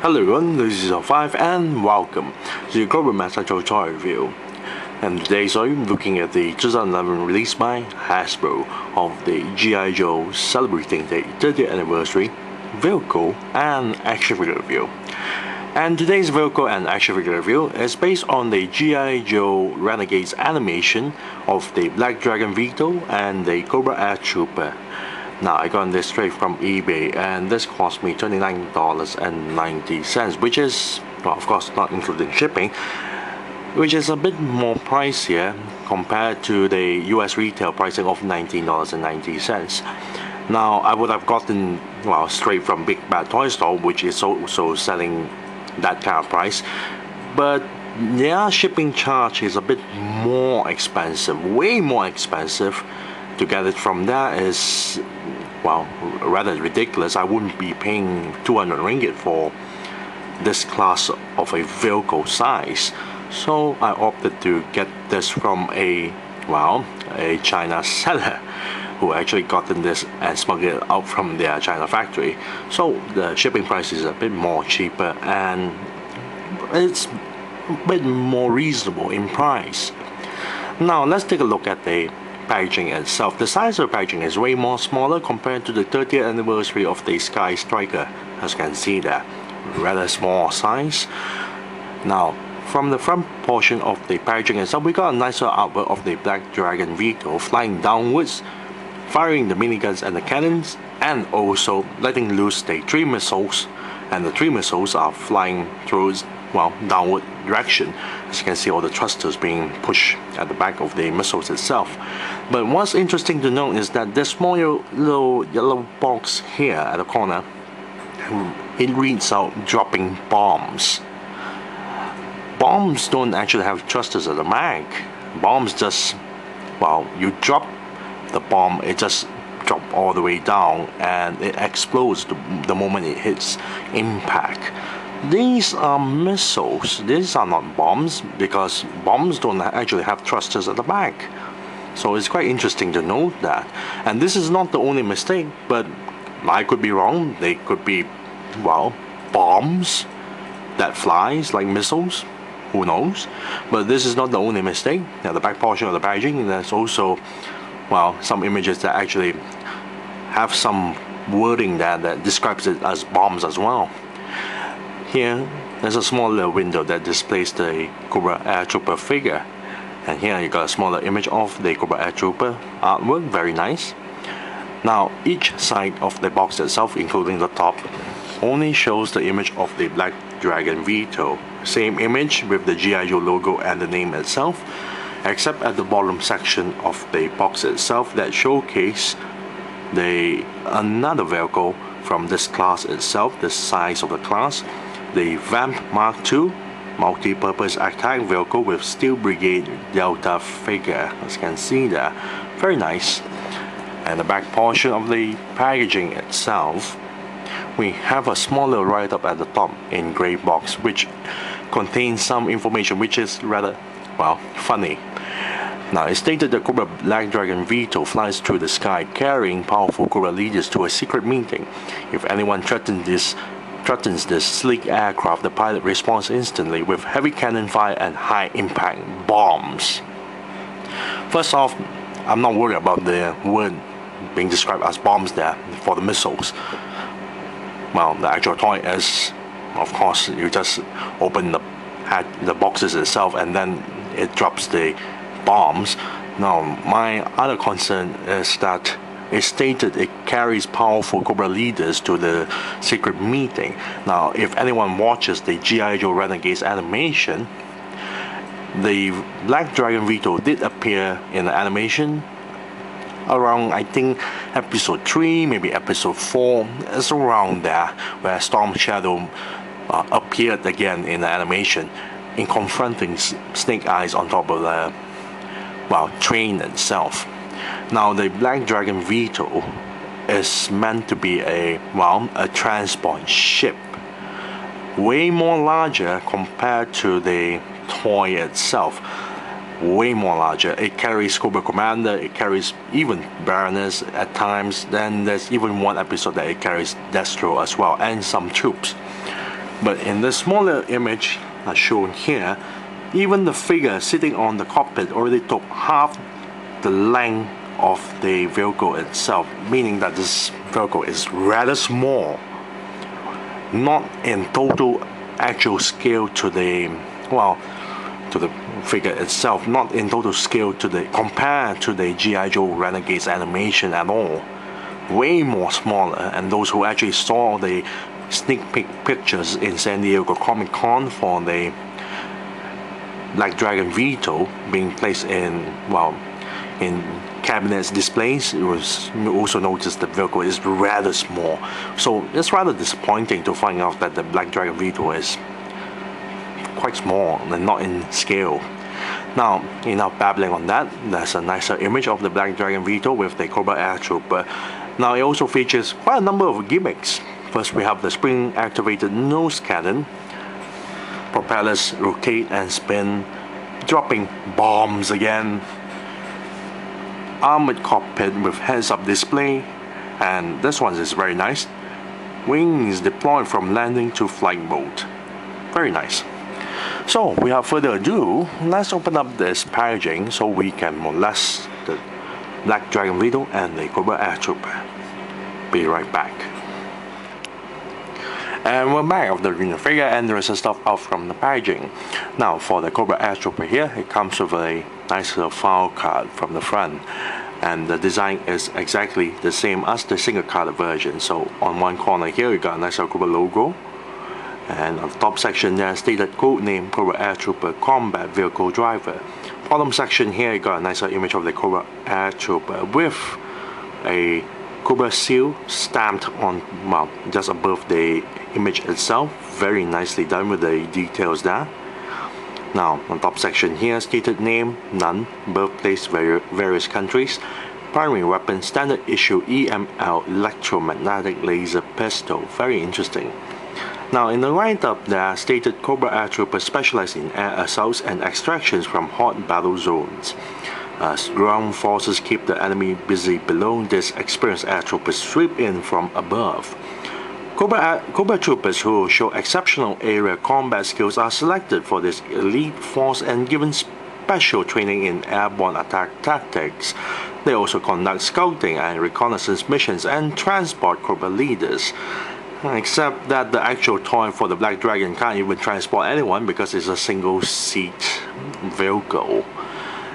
Hello everyone, this is 5 and welcome to the Cobra Master Toy Review. And today I'm looking at the 2011 release by Hasbro of the G.I. Joe celebrating the 30th anniversary vehicle and action figure review. And today's vehicle and action figure review is based on the G.I. Joe Renegades animation of the Black Dragon VTOL and the Cobra Air Trooper. Now I got this straight from eBay and this cost me $29.90, which is, well, of course not including shipping, which is a bit more pricier compared to the US retail pricing of $19.90. Now I would have gotten, well, straight from Big Bad Toy Store, which is also selling that kind of price, but their shipping charge is a bit more expensive, way more expensive. To get it from there is, well, rather ridiculous. I wouldn't be paying 200 ringgit for this class of a vehicle size. So I opted to get this from a China seller who actually gotten this and smuggled it out from their China factory. So the shipping price is a bit more cheaper and it's a bit more reasonable in price. Now let's take a look at the packaging itself. The size of the packaging is way more smaller compared to the 30th anniversary of the Sky Striker, as you can see there, rather small size. Now from the front portion of the packaging itself, we got a nicer artwork of the Black Dragon VTOL flying downwards, firing the miniguns and the cannons, and also letting loose the 3 missiles, and the 3 missiles are flying through, well, downward direction. As you can see, all the thrusters being pushed at the back of the missiles itself. But what's interesting to note is that this small little yellow box here at the corner, it reads out dropping bombs. Bombs don't actually have thrusters at the back. Bombs just, well, you drop the bomb, it just drop all the way down and it explodes the moment it hits impact. These are missiles. These are not bombs, because bombs don't actually have thrusters at the back. So it's quite interesting to note that. And this is not the only mistake, but I could be wrong. They could be, well, bombs that flies like missiles. Who knows? But this is not the only mistake. At the back portion of the packaging, there's also, well, some images that actually have some wording that describes it as bombs as well. Here, there's a small little window that displays the Cobra Air Trooper figure. And here you got a smaller image of the Cobra Air Trooper artwork, very nice. Now, each side of the box itself, including the top, only shows the image of the Black Dragon VTOL. Same image with the G.I. Joe logo and the name itself, except at the bottom section of the box itself that showcase another vehicle from this class itself, the size of the class, the Vamp Mark II multi-purpose attack vehicle with Steel Brigade Delta figure, as you can see there, very nice. And the back portion of the packaging itself, we have a small little write-up at the top in grey box which contains some information which is rather, well, funny. Now, it stated that Cobra Black Dragon VTOL flies through the sky carrying powerful Cobra leaders to a secret meeting. If anyone threatens this sleek aircraft, the pilot responds instantly with heavy cannon fire and high impact bombs. First off, I'm not worried about the word being described as bombs there for the missiles. Well, the actual toy is, of course, you just open the boxes itself and then it drops the bombs. Now, my other concern is that it stated it carries powerful Cobra leaders to the secret meeting. Now, if anyone watches the G.I. Joe Renegades animation, the Black Dragon VTOL did appear in the animation around, I think, episode 3, maybe episode 4, it's around there, where Storm Shadow appeared again in the animation in confronting Snake Eyes on top of the, well, train itself. Now, the Black Dragon VTOL is meant to be a transport ship, way more larger compared to the toy itself. Way more larger. It carries Cobra Commander, it carries even Baroness at times. Then there's even one episode that it carries Destro as well, and some troops. But in the smaller image as shown here, even the figure sitting on the cockpit already took half the length of the vehicle itself, meaning that this vehicle is rather small, not in total actual scale to the, well, to the figure itself, not in total scale to the, compared to the G.I. Joe Renegades animation at all. Way more smaller, and those who actually saw the sneak peek pictures in San Diego Comic Con for the Black Dragon VTOL being placed in, well, in cabinets displays, it was also noticed the vehicle is rather small. So it's rather disappointing to find out that the Black Dragon VTOL is quite small and not in scale. Now, enough babbling on that. There's a nicer image of the Black Dragon VTOL with the Cobra Air Trooper. Now it also features quite a number of gimmicks. First we have the spring activated nose cannon. Propellers rotate and spin, dropping bombs again. Armored cockpit with heads-up display, and this one is very nice. Wings deployed from landing to flight mode. Very nice. So without further ado, let's open up this packaging so we can molest the Black Dragon VTOL and the Cobra Air Trooper. Be right back. And we're back of the figure, and there is some stuff out from the packaging. Now for the Cobra Air Trooper here, it comes with a nice little file card from the front, and the design is exactly the same as the single card version. So on one corner here you got a nice little Cobra logo, and on the top section there stated code name Cobra Air Trooper Combat Vehicle Driver. Bottom section here you got a nice image of the Cobra Air Trooper with a Cobra seal stamped on, well, just above the image itself. Very nicely done with the details there. Now on top section here, stated name none, birthplace various countries, primary weapon standard issue EML electromagnetic laser pistol. Very interesting. Now in the write-up there, stated Cobra Air Trooper specialized in air assaults and extractions from hot battle zones. As ground forces keep the enemy busy below, this experienced air troopers sweep in from above. Cobra troopers who show exceptional aerial combat skills are selected for this elite force and given special training in airborne attack tactics. They also conduct scouting and reconnaissance missions and transport Cobra leaders. Except that the actual toy for the Black Dragon can't even transport anyone because it's a single seat vehicle.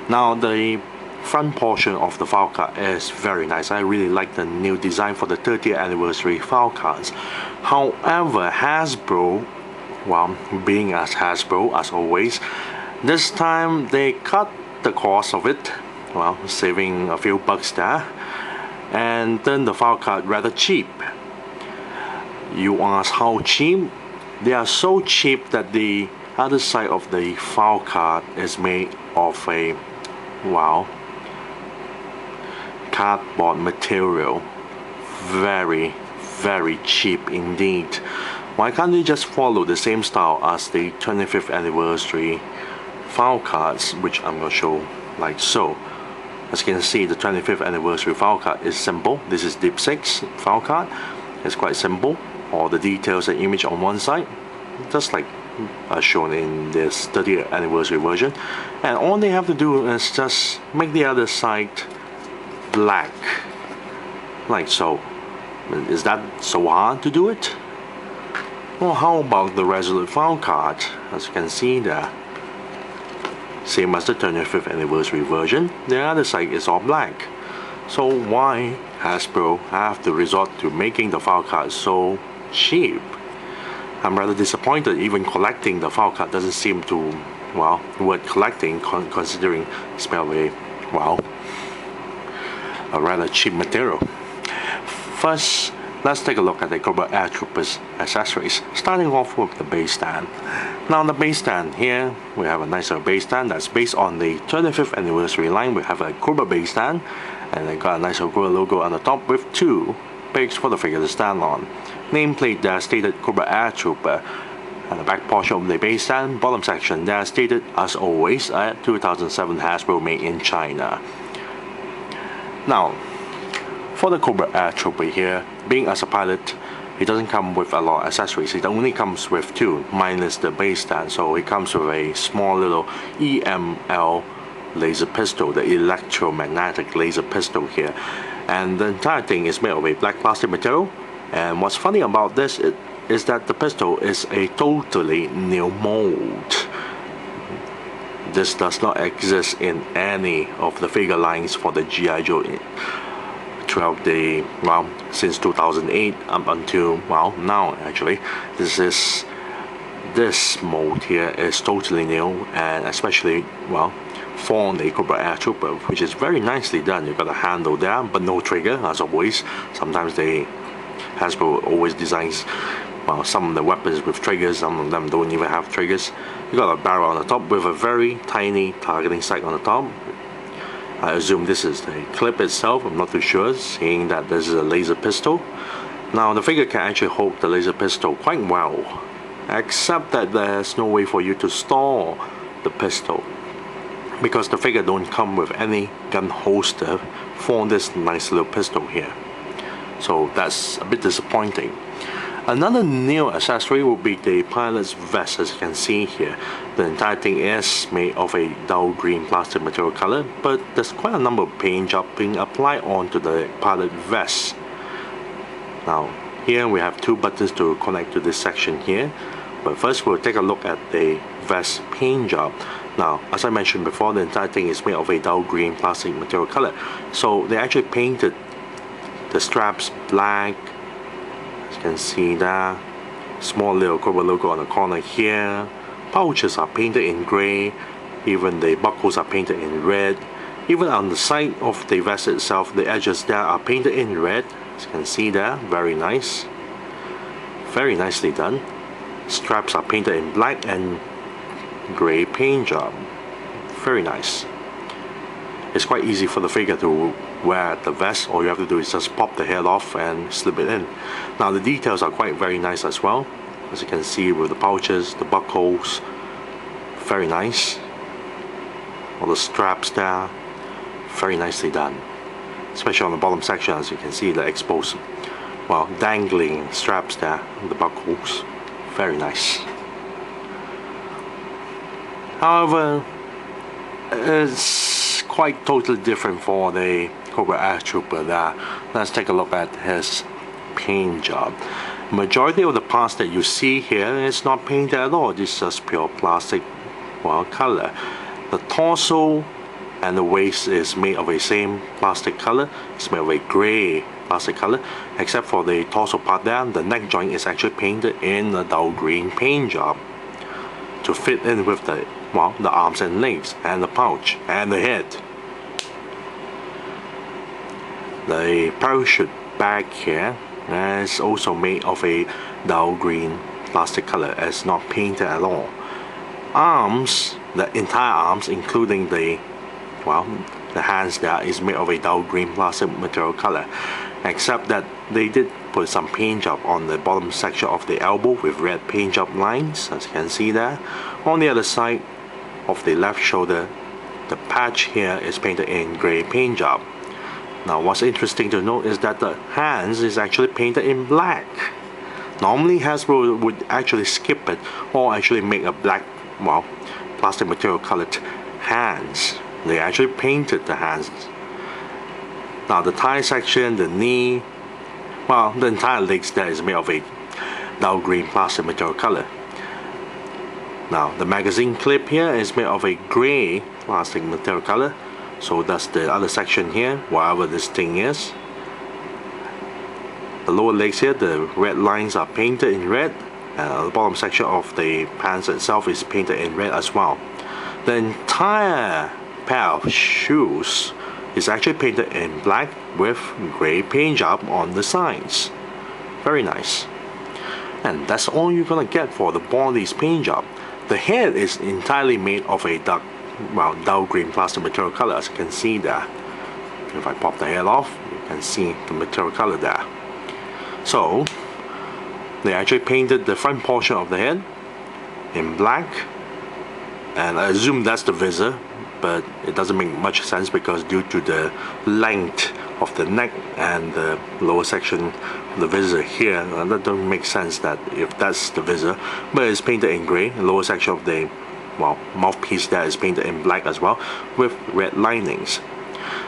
Now the front portion of the file card is very nice. I really like the new design for the 30th anniversary file cards. However, Hasbro, well, being as Hasbro as always, this time they cut the cost of it, well, saving a few bucks there, and then the file card rather cheap. You ask how cheap? They are so cheap that the other side of the file card is made of a, wow, cardboard material. Very cheap indeed. Why can't they just follow the same style as the 25th anniversary file cards, which I'm going to show like so. As you can see, the 25th anniversary file card is simple. This is Deep 6 file card. It's quite simple. All the details and image on one side, just like shown in this 30th anniversary version, and all they have to do is just make the other side black, like so. Is that so hard to do it? Well, how about the Resolute file card? As you can see there, same as the 25th anniversary version, the other side is all black. So why Hasbro have to resort to making the file card so cheap? I'm rather disappointed. Even collecting the file card doesn't seem to, well, worth collecting, considering it's probably, well, a rather cheap material. First, let's take a look at the Cobra Air Troopers accessories, starting off with the base stand. Now on the base stand here, we have a nicer base stand that's based on the 25th anniversary line. We have a Cobra base stand, and they got a nice Cobra logo on the top with two pegs for the figure to stand on. Nameplate there stated Cobra Air Trooper. And the back portion of the base stand, bottom section there stated, as always, at 2007 Hasbro made in China. Now, for the Cobra Air Trooper here, being as a pilot, it doesn't come with a lot of accessories. It only comes with 2, minus the base stand. So it comes with a small little EML laser pistol, the electromagnetic laser pistol here. And the entire thing is made of a black plastic material. And what's funny about this is that the pistol is a totally new mold. This does not exist in any of the figure lines for the G.I. Joe throughout the, well, since 2008 up until, well, now actually. This mold here is totally new, and especially, well, for the Cobra Air Trooper, which is very nicely done. You've got a handle there, but no trigger, as always. Sometimes Hasbro always designs, well, some of the weapons with triggers, some of them don't even have triggers. You got a barrel on the top with a very tiny targeting sight on the top. I assume this is the clip itself, I'm not too sure, seeing that this is a laser pistol. Now the figure can actually hold the laser pistol quite well, except that there's no way for you to store the pistol, because the figure don't come with any gun holster for this nice little pistol here. So that's a bit disappointing. Another new accessory would be the pilot's vest. As you can see here, the entire thing is made of a dull green plastic material color, but there's quite a number of paint jobs being applied onto the pilot vest. Now here we have 2 buttons to connect to this section here, but first we'll take a look at the vest paint job. Now, as I mentioned before, the entire thing is made of a dull green plastic material color, so they actually painted the straps black. As you can see there, small little Cobra logo on the corner here. Pouches are painted in gray, even the buckles are painted in red. Even on the side of the vest itself, the edges there are painted in red. As you can see there, very nice. Very nicely done. Straps are painted in black and gray paint job. Very nice. It's quite easy for the figure to wear the vest. All you have to do is just pop the head off and slip it in. Now the details are quite very nice as well. As you can see with the pouches, the buckles, very nice. All the straps there, very nicely done. Especially on the bottom section, as you can see, the exposed, well, dangling straps there, the buckles, very nice. However, it's quite totally different for the Cobra Air Trooper there. Let's take a look at his paint job. Majority of the parts that you see here is not painted at all. It's just pure plastic, well, color. The torso and the waist is made of the same plastic color. It's made of a gray plastic color, except for the torso part there. The neck joint is actually painted in a dull green paint job to fit in with the, well, the arms and legs and the pouch and the head. The parachute bag here is also made of a dull green plastic color. It's not painted at all. Arms, the entire arms, including the, well, the hands there, is made of a dull green plastic material color, except that they did put some paint job on the bottom section of the elbow with red paint job lines, as you can see there. On the other side of the left shoulder, the patch here is painted in gray paint job. Now what's interesting to note is that the hands is actually painted in black. Normally Hasbro would actually skip it or actually make a black, well, plastic material colored hands. They actually painted the hands. Now the thigh section, the knee, well, the entire legs there is made of a dull green plastic material color. Now the magazine clip here is made of a gray plastic material color. So that's the other section here, wherever this thing is. The lower legs here, the red lines are painted in red. The bottom section of the pants itself is painted in red as well. The entire pair of shoes is actually painted in black with gray paint job on the sides. Very nice. And that's all you're gonna get for the body's paint job. The head is entirely made of a dull green plastic material color, as you can see there. If I pop the head off, you can see the material color there. So they actually painted the front portion of the head in black, and I assume that's the visor, but it doesn't make much sense because due to the length of the neck and the lower section of the visor here. That doesn't make sense that if that's the visor, but it's painted in gray. The lower section of the mouthpiece there is painted in black as well with red linings.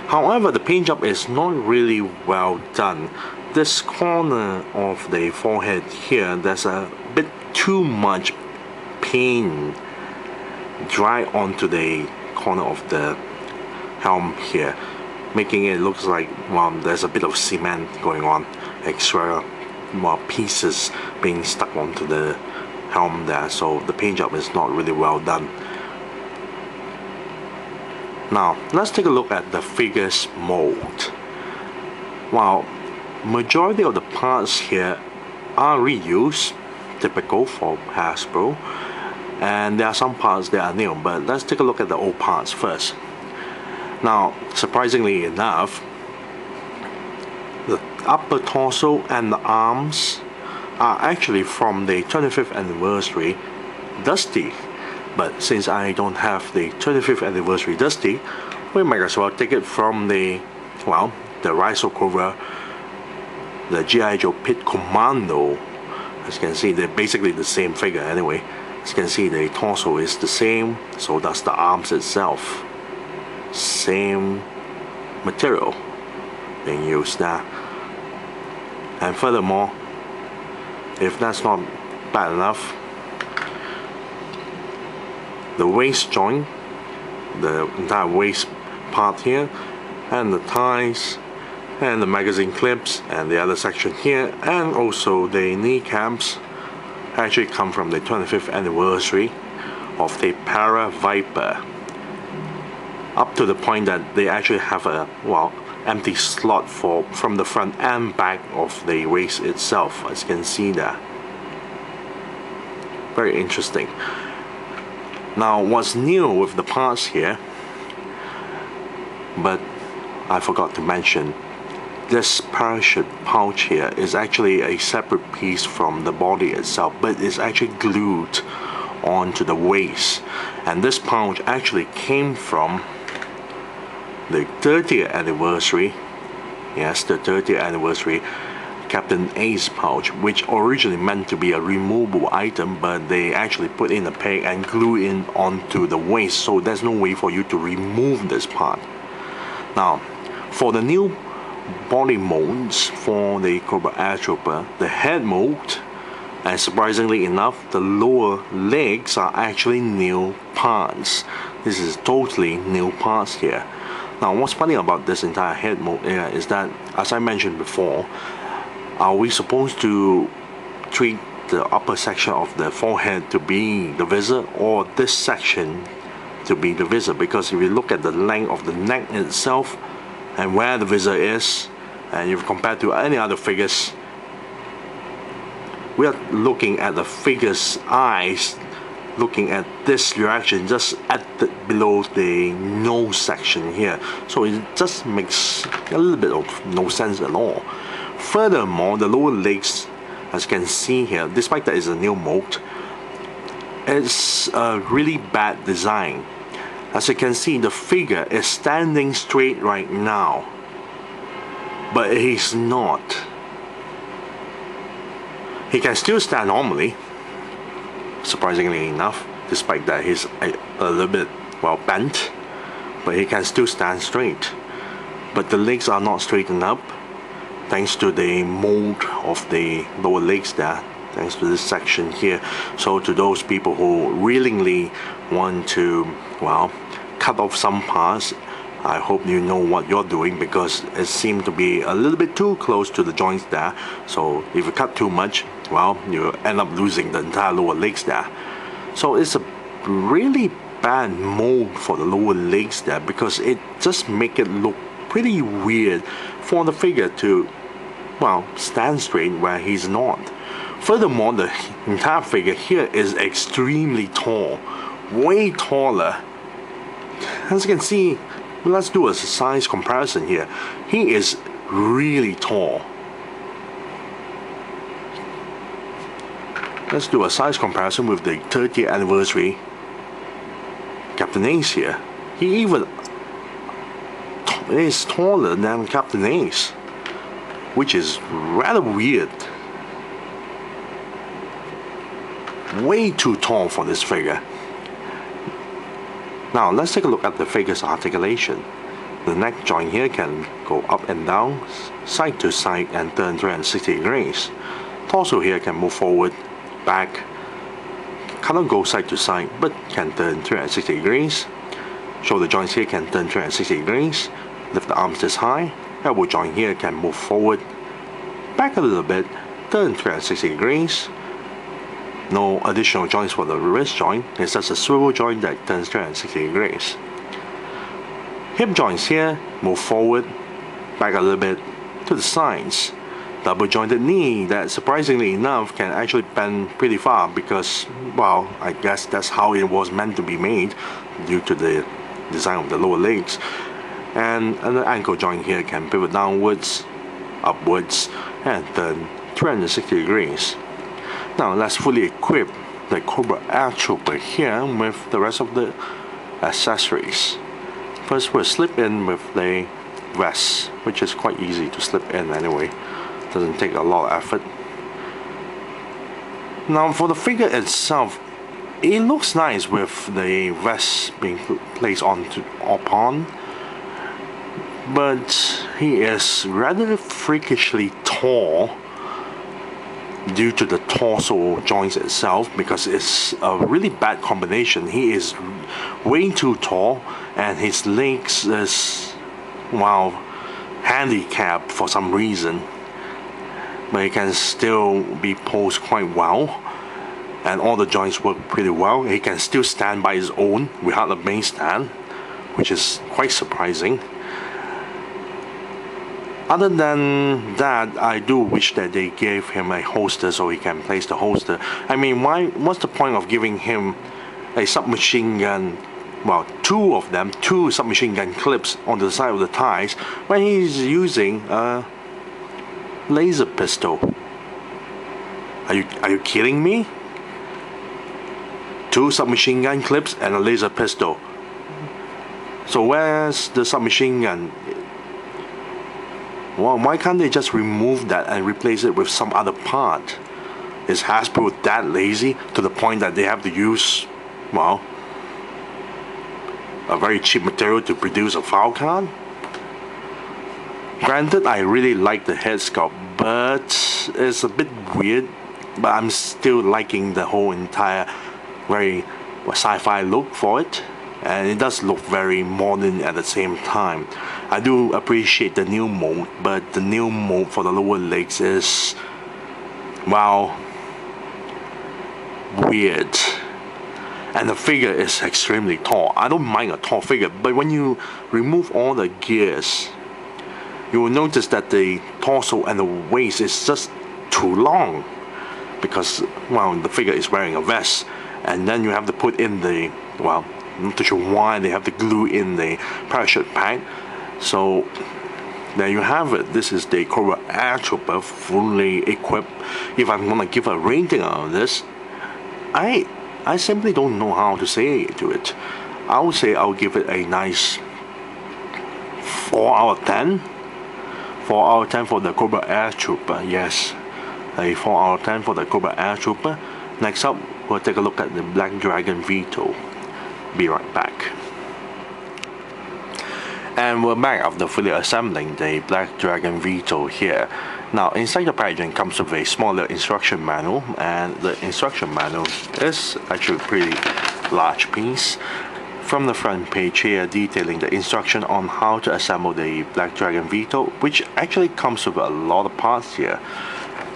However, the paint job is not really well done. This corner of the forehead here, there's a bit too much paint dry onto the corner of the helm here, making it look like there's a bit of cement going on, extra pieces being stuck onto the helm there, so the paint job is not really well done. Now let's take a look at the figures mold. Majority of the parts here are reused, typical for Hasbro, and there are some parts that are new, but let's take a look at the old parts first. Now, surprisingly enough, the upper torso and the arms are actually from the 25th anniversary Dusty, but since I don't have the 25th anniversary Dusty, we might as well take it from the Rise of Cobra, the G.I. Joe Pit Commando. As you can see, they're basically the same figure anyway. As you can see, the torso is the same, so does the arms itself. Same material being used there. And furthermore, if that's not bad enough, the waist joint, the entire waist part here, and the ties, and the magazine clips, and the other section here, and also the kneecaps actually come from the 25th anniversary of the Para Viper, up to the point that they actually have a empty slot from the front and back of the waist itself, as you can see there. Very interesting. Now, what's new with the parts here, but I forgot to mention, this parachute pouch here is actually a separate piece from the body itself, but it's actually glued onto the waist. And this pouch actually came from the 30th anniversary, yes, the 30th anniversary Captain Ace pouch, which originally meant to be a removable item, but they actually put in a peg and glue in onto the waist, so there's no way for you to remove this part. Now, for the new body molds for the Cobra Air Trooper, the head mold, and surprisingly enough, the lower legs are actually new parts. This is totally new parts here. Now, what's funny about this entire head mold here is that, as I mentioned before, are we supposed to treat the upper section of the forehead to be the visor, or this section to be the visor? Because if you look at the length of the neck itself and where the visor is, and if compared to any other figures, we are looking at the figure's eyes looking at this direction, just below the nose section here, so it just makes a little bit of no sense at all. Furthermore, the lower legs, as you can see here, despite that it's a new mold, it's a really bad design. As you can see, the figure is standing straight right now, but he's not. He can still stand normally, surprisingly enough, despite that he's a little bit bent, but he can still stand straight. But the legs are not straightened up thanks to the mold of the lower legs there, thanks to this section here. So to those people who willingly want to cut off some parts, I hope you know what you're doing, because it seemed to be a little bit too close to the joints there. So if you cut too much, you end up losing the entire lower legs there. So it's a really bad mold for the lower legs there, because it just make it look pretty weird for the figure to stand straight where he's not. Furthermore, the entire figure here is extremely tall, way taller. As you can see, let's do a size comparison here. He is really tall. Let's do a size comparison with the 30th anniversary Captain Ace here. He even is taller than Captain Ace, which is rather weird. Way too tall for this figure. Now let's take a look at the figure's articulation. The neck joint here can go up and down, side to side, and turn 360 degrees. Torso here can move forward, back, cannot go side to side, but can turn 360 degrees. Shoulder joints here can turn 360 degrees. Lift the arms this high. Elbow joint here can move forward, back a little bit, turn 360 degrees. No additional joints for the wrist joint, it's just a swivel joint that turns 360 degrees. Hip joints here move forward, back a little bit, to the sides. Double jointed knee that surprisingly enough can actually bend pretty far because, well, I guess that's how it was meant to be made due to the design of the lower legs. And an ankle joint here can pivot downwards, upwards, and turn 360 degrees. Now let's fully equip the Cobra Air Trooper here with the rest of the accessories. First we'll slip in with the vest, which is quite easy to slip in anyway. Doesn't take a lot of effort. Now for the figure itself, it looks nice with the vest being placed upon, but he is rather freakishly tall due to the torso joints itself, because it's a really bad combination. He is way too tall and his legs is, well, handicapped for some reason, but he can still be posed quite well and all the joints work pretty well. He can still stand by his own without a main stand, which is quite surprising. Other than that, I do wish that they gave him a holster so he can place the holster. I mean, what's the point of giving him a submachine gun, well, two submachine gun clips on the side of the thighs when he's using a laser pistol? Are you kidding me? Two submachine gun clips and a laser pistol. So where's the submachine gun? Well, why can't they just remove that and replace it with some other part? Is Hasbro that lazy to the point that they have to use, well, a very cheap material to produce a file card? Granted, I really like the head sculpt, but it's a bit weird. But I'm still liking the whole entire very sci-fi look for it. And it does look very modern at the same time. I do appreciate the new mode, but the new mode for the lower legs is, well, weird. And the figure is extremely tall. I don't mind a tall figure, but when you remove all the gears, you will notice that the torso and the waist is just too long, because, well, the figure is wearing a vest, and then you have to put in the, well, I'm not too sure why they have to glue in the parachute pack. So there you have it. This is the Cobra Air Trooper fully equipped. If I'm gonna give a rating on this, I simply don't know how to say to it. I would say I'll give it a nice 4 out of 10. 4 out of 10 for the Cobra Air Trooper. Yes, a 4 out of 10 for the Cobra Air Trooper. Next up, we'll take a look at the Black Dragon VTOL. Be right back. And we're back after fully assembling the Black Dragon VTOL here. Now inside the packaging comes with a smaller instruction manual, and the instruction manual is actually a pretty large piece. From the front page here, detailing the instruction on how to assemble the Black Dragon VTOL, which actually comes with a lot of parts here.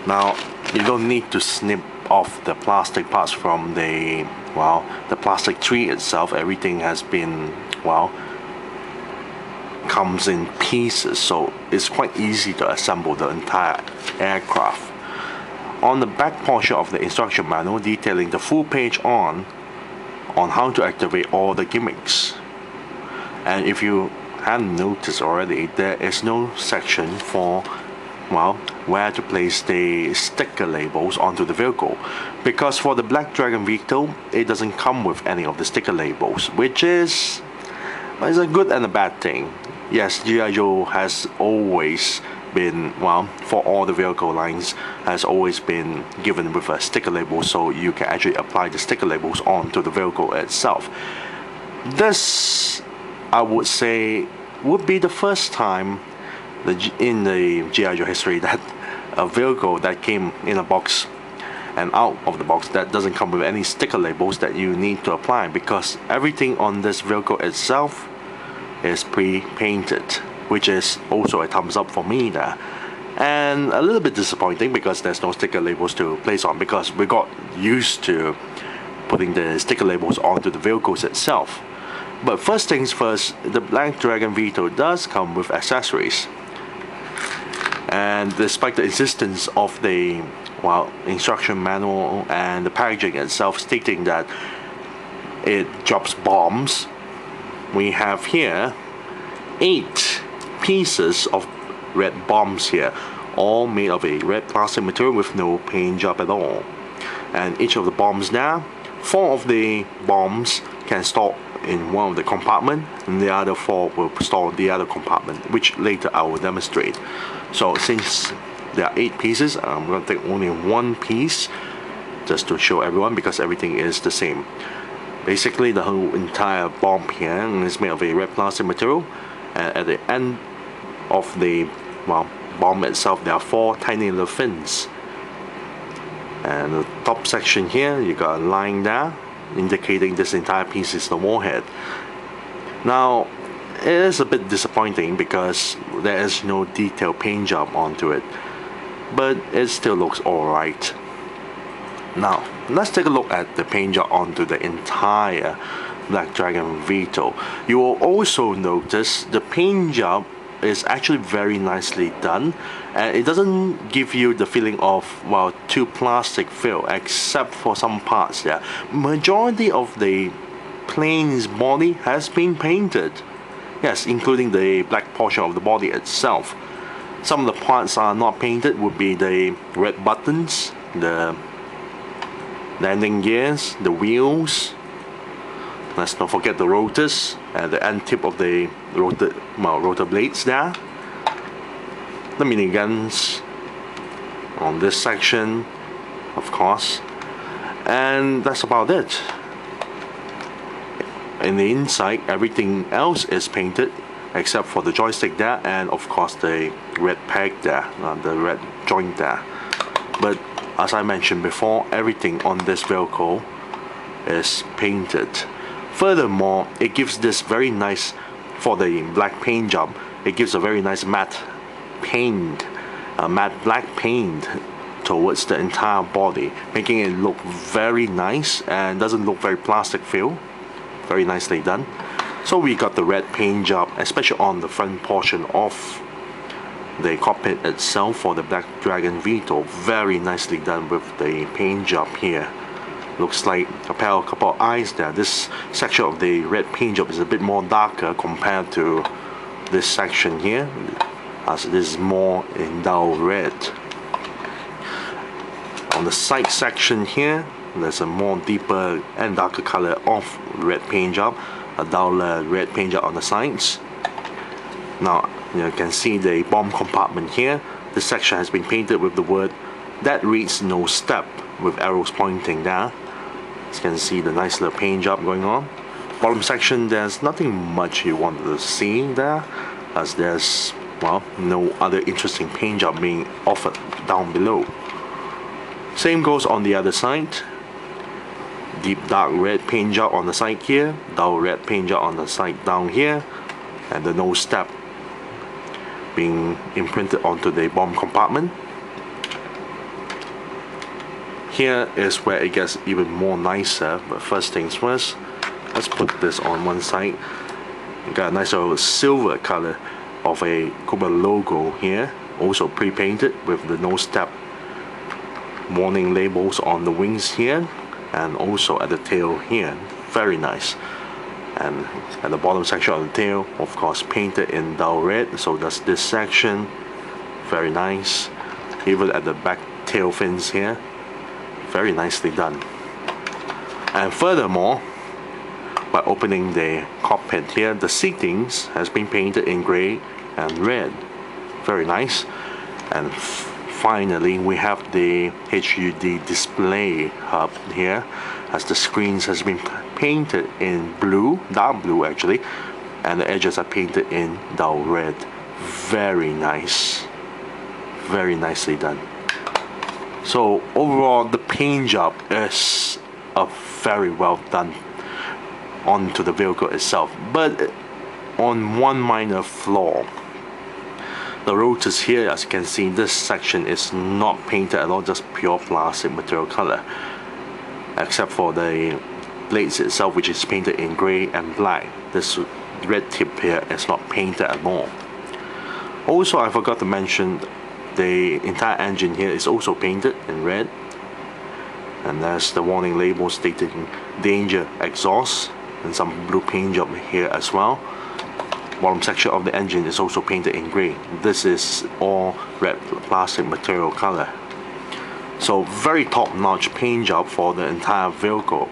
Now you don't need to snip off the plastic parts from the, well, the plastic tree itself. Everything has been, well, comes in pieces, so it's quite easy to assemble the entire aircraft. On the back portion of the instruction manual, detailing the full page on how to activate all the gimmicks. And if you hadn't noticed already, there is no section for, well, where to place the sticker labels onto the vehicle, because for the Black Dragon VTOL, it doesn't come with any of the sticker labels, which is a good and a bad thing. yes, G.I. Joe has always been, well, for all the vehicle lines, has always been given with a sticker label, so you can actually apply the sticker labels onto the vehicle itself. This, I would say, would be the first time in the G.I. Joe history that a vehicle that came in a box and out of the box that doesn't come with any sticker labels that you need to apply, because everything on this vehicle itself is pre-painted, which is also a thumbs up for me there. And a little bit disappointing because there's no sticker labels to place on, because we got used to putting the sticker labels onto the vehicles itself. But first things first, the Black Dragon VTOL does come with accessories. And despite the existence of the, well, instruction manual and the packaging itself stating that it drops bombs, we have here 8 pieces of red bombs here, all made of a red plastic material with no paint job at all. And each of the bombs now, 4 of the bombs can store in one of the compartment, and the other 4 will store in the other compartment, which later I will demonstrate. So since there are 8 pieces, I'm going to take only 1 piece just to show everyone, because everything is the same. Basically, the whole entire bomb here is made of a red plastic material, and at the end of the, well, bomb itself, there are 4 tiny little fins. And the top section here, you got a line there indicating this entire piece is the warhead. Now, it is a bit disappointing because there is no detailed paint job onto it, but it still looks alright. Now, let's take a look at the paint job onto the entire Black Dragon VTOL. You will also notice the paint job is actually very nicely done, and it doesn't give you the feeling of, well, too plastic feel, except for some parts there. Majority of the plane's body has been painted, yes, including the black portion of the body itself. Some of the parts are not painted would be the red buttons, the landing gears, the wheels. Let's not forget the rotors and the end tip of the rotor blades there. The miniguns on this section, of course. And that's about it. In the inside, everything else is painted except for the joystick there, and of course the red peg there, the red joint there. But as I mentioned before, everything on this vehicle is painted. Furthermore, it gives this very nice, for the black paint job, it gives a very nice matte paint, matte black paint towards the entire body, making it look very nice and doesn't look very plastic feel. Very nicely done. So we got the red paint job, especially on the front portion of the cockpit itself for the Black Dragon VTOL. Very nicely done with the paint job here. Looks like a couple of eyes there. This section of the red paint job is a bit more darker compared to this section here, as it is more in dull red. On the side section here, there's a more deeper and darker color of red paint job, a duller red paint job on the sides. Now you can see the bomb compartment here. This section has been painted with the word that reads "no step" with arrows pointing there. You can see the nice little paint job going on. Bottom section, there's nothing much you want to see there, as there's, well, no other interesting paint job being offered down below. Same goes on the other side. Deep dark red paint job on the side here, dull red paint job on the side down here, and the no step being imprinted onto the bomb compartment. Here is where it gets even more nicer, but first things first, let's put this on one side. You got a nice little silver color of a Cobra logo here, also pre-painted with the no step warning labels on the wings here, and also at the tail here. Very nice. And at the bottom section of the tail, of course, painted in dull red, so that's this section. Very nice. Even at the back tail fins here, very nicely done. And furthermore, by opening the cockpit here. The seatings has been painted in gray and red. Very nice. And finally, we have the HUD Display Hub here, as the screens has been painted in blue, dark blue actually, and the edges are painted in dull red. Very nice. Very nicely done. So overall, the paint job is a very well done onto the vehicle itself, but on one minor flaw. The rotors here, as you can see, this section is not painted at all, just pure plastic material color, except for the blades itself, which is painted in gray and black. This red tip here is not painted at all. Also, I forgot to mention, the entire engine here is also painted in red, and there's the warning label stating danger exhaust, and some blue paint job here as well. Bottom section of the engine is also painted in gray. This is all red plastic material color. So very top-notch paint job for the entire vehicle.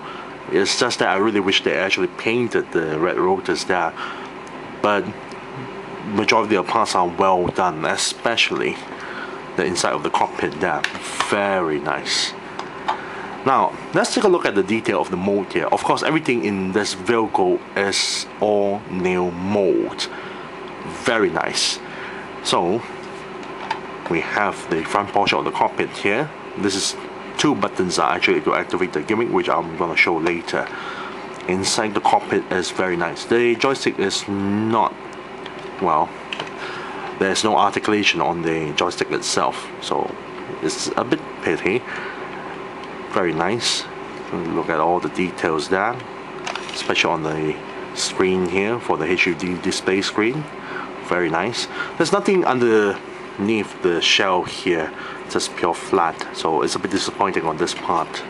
It's just that I really wish they actually painted the red rotors there, but majority of the parts are well done, especially the inside of the cockpit there. Very nice. Now let's take a look at the detail of the mold here. Of course, everything in this vehicle is all new mold. Very nice. So we have the front portion of the cockpit here. This is two buttons are actually to activate the gimmick, which I'm gonna show later. Inside the cockpit is very nice. The joystick is not, well, there's no articulation on the joystick itself, so it's a bit pity. Very nice. Look at all the details there, especially on the screen here for the HUD display screen. Very nice. There's nothing underneath the shell here, just pure flat, so it's a bit disappointing on this part.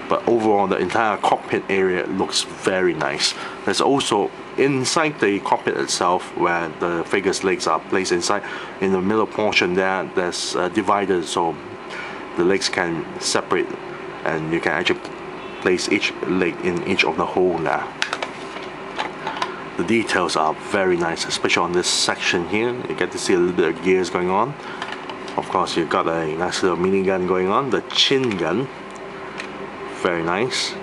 But overall, the entire cockpit area looks very nice. There's also inside the cockpit itself, where the figure's legs are placed inside, in the middle portion there, there's dividers, so the legs can separate, and you can actually place each leg in each of the hole there. The details are very nice, especially on this section here. You get to see a little bit of gears going on. Of course, you've got a nice little minigun going on, the chin gun. Very nice.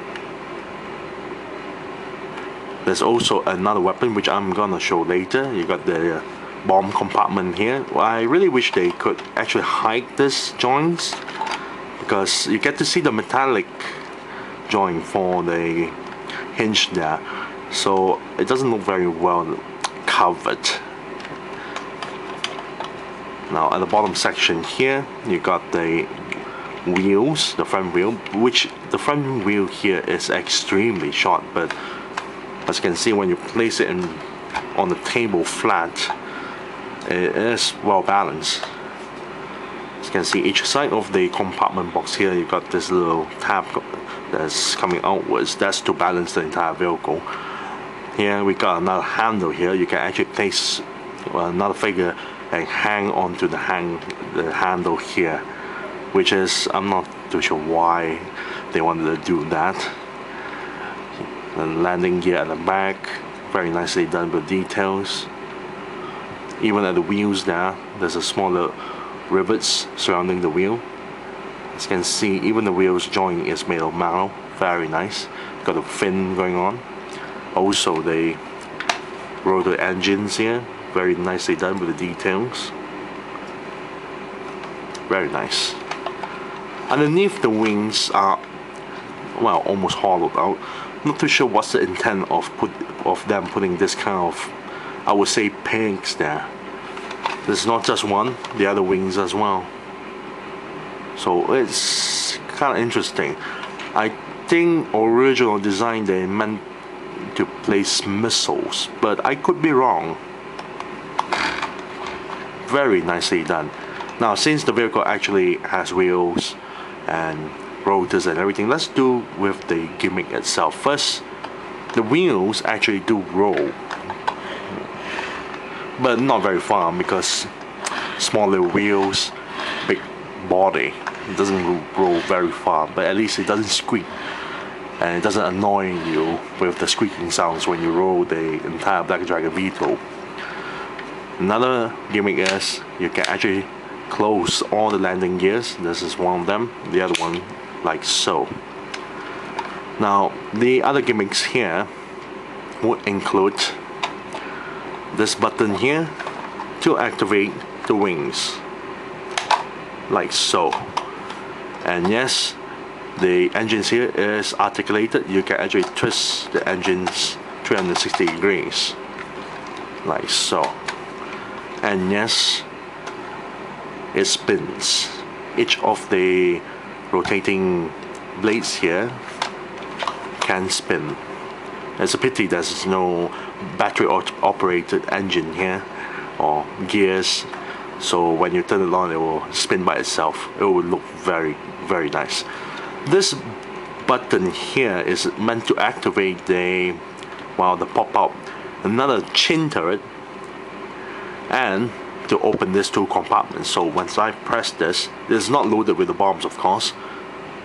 There's also another weapon which I'm gonna show later. You got the bomb compartment here. Well, I really wish they could actually hide this joints, because you get to see the metallic joint for the hinge there, so it doesn't look very well covered. Now at the bottom section here, you got the wheels, the front wheel, which the front wheel here is extremely short, but as you can see, when you place it on the table flat, it is well balanced. As you can see, each side of the compartment box here, you got this little tab that's coming outwards. That's to balance the entire vehicle. Here we got another handle here. You can actually place another figure and hang onto the handle here, which is, I'm not too sure why they wanted to do that. The landing gear at the back, very nicely done with details. Even at the wheels there, there's a smaller rivets surrounding the wheel. As you can see, even the wheels joint is made of metal. Very nice. Got a fin going on. Also the rotor engines here, very nicely done with the details. Very nice. Underneath the wings are, well, almost hollowed out. Not too sure what's the intent of them putting this kind of, I would say, pegs there. There's not just one, the other wings as well. So it's kind of interesting. I think original design they meant to place missiles, but I could be wrong. Very nicely done. Now, since the vehicle actually has wheels and rotors and everything, let's do with the gimmick itself. First, the wheels actually do roll, but not very far, because smaller wheels, big body, it doesn't roll very far, but at least it doesn't squeak. and it doesn't annoy you with the squeaking sounds when you roll the entire Black Dragon VTOL. Another gimmick is you can actually close all the landing gears. This is one of them, the other one like so. Now the other gimmicks here would include this button here to activate the wings, like so. And yes, the engines here is articulated. You can actually twist the engines 360 degrees, like so. And yes, it spins. Each of the rotating blades here can spin. It's a pity there's no battery operated engine here or gears, so when you turn it on it will spin by itself. It will look very, very nice. This button here is meant to activate the pop out another chin turret and to open these two compartments. So once I press this, it's not loaded with the bombs, of course.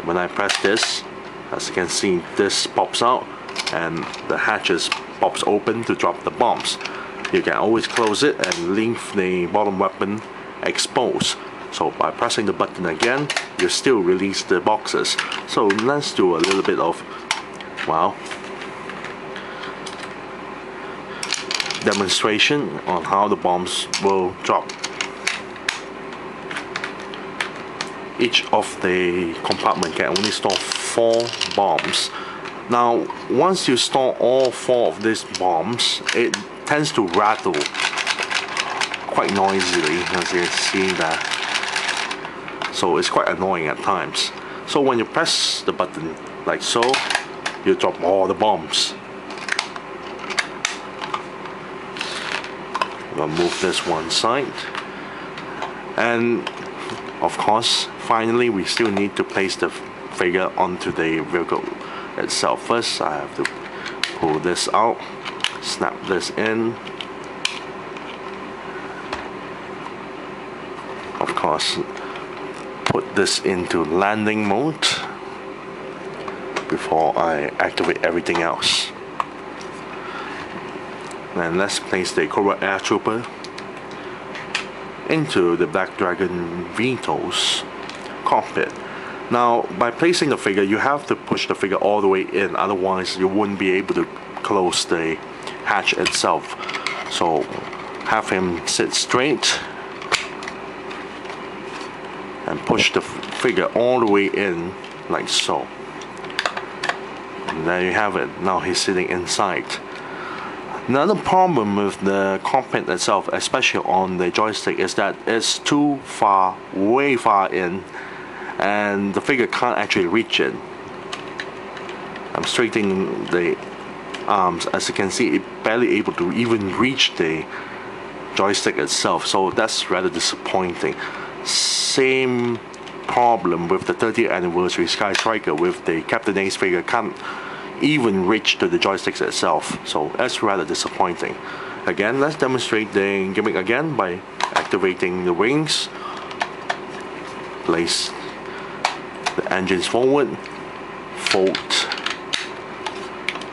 When I press this, as you can see, this pops out and the hatches pops open to drop the bombs. You can always close it and leave the bottom weapon exposed. So by pressing the button again, you still release the boxes. So let's do a little bit of demonstration on how the bombs will drop. Each of the compartment can only store 4 bombs. Now once you store all 4 of these bombs, it tends to rattle quite noisily, as you can see that. So it's quite annoying at times. So when you press the button like so, you drop all the bombs. I'll move this one side, and of course finally we still need to place the figure onto the vehicle itself. First I have to pull this out, snap this in, of course put this into landing mode before I activate everything else. And let's place the Cobra Air Trooper into the Black Dragon VTOL's cockpit. Now by placing the figure, you have to push the figure all the way in, otherwise you wouldn't be able to close the hatch itself. So have him sit straight and push the figure all the way in like so. And there you have it. Now he's sitting inside. Another problem with the cockpit itself, especially on the joystick, is that it's too far, way far in, and the figure can't actually reach it. I'm straightening the arms. As you can see, it's barely able to even reach the joystick itself, so that's rather disappointing. Same problem with the 30th anniversary Sky Striker, with the Captain Ace figure can't even reach to the joysticks itself, so that's rather disappointing. Again, let's demonstrate the gimmick again by activating the wings. Place the engines forward, fold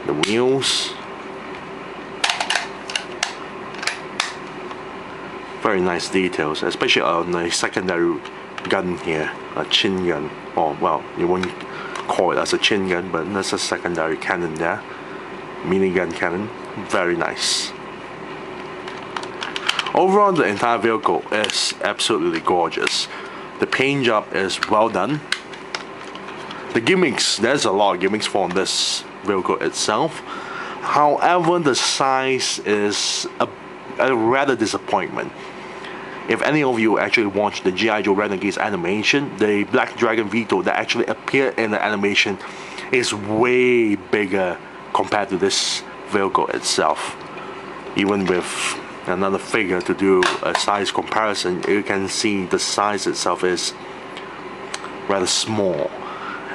the wheels. Very nice details, especially on the secondary gun here, a chin gun, or well, you won't call it as a chin gun, but that's a secondary cannon there, minigun cannon. Very nice. Overall, the entire vehicle is absolutely gorgeous. The paint job is well done. The gimmicks, there's a lot of gimmicks for this vehicle itself. However, the size is a rather disappointment. If any of you actually watched the G.I. Joe Renegades animation, the Black Dragon VTOL that actually appeared in the animation is way bigger compared to this vehicle itself. Even with another figure to do a size comparison, you can see the size itself is rather small.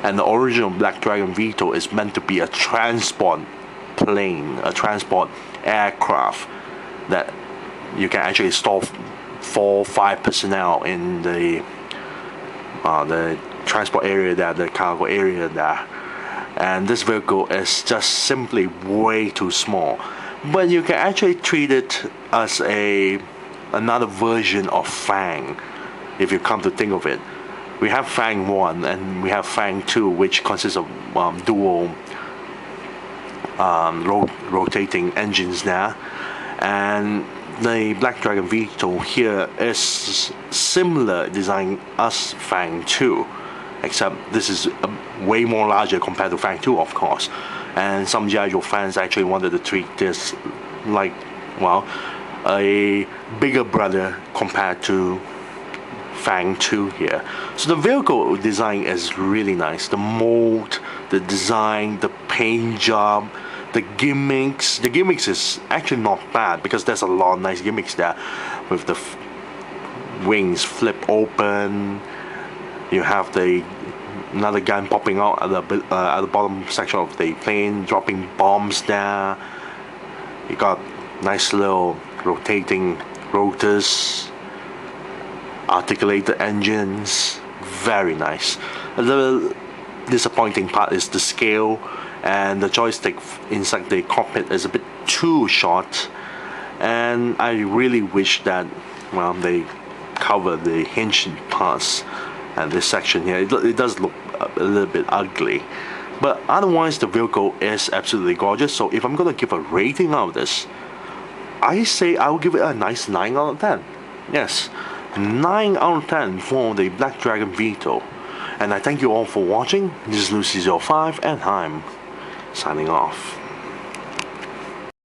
And the original Black Dragon VTOL is meant to be a transport plane, a transport aircraft that you can actually store 4-5 personnel in the transport area there, the cargo area there, and this vehicle is just simply way too small. But you can actually treat it as another version of Fang, if you come to think of it. We have Fang 1 and we have Fang 2, which consists of dual rotating engines there, and the Black Dragon VTOL here is similar design as Fang 2, except this is way more larger compared to Fang 2, of course. And some G.I. Joe fans actually wanted to treat this like, well, a bigger brother compared to Fang 2 here. So the vehicle design is really nice. The mold, the design, the paint job, the gimmicks. The gimmicks is actually not bad because there's a lot of nice gimmicks there, with the wings flip open. You have another gun popping out at the bottom section of the plane, dropping bombs there. You got nice little rotating rotors, articulated engines, very nice. The disappointing part is the scale, and the joystick inside the cockpit is a bit too short, and I really wish that, well, they cover the hinge parts and this section here. It does look a little bit ugly, but otherwise the vehicle is absolutely gorgeous. So if I'm gonna give a rating out of this, I say I'll give it a nice 9 out of 10. Yes, 9 out of 10 for the Black Dragon VTOL. And I thank you all for watching. This is Lucy05 and I'm signing off.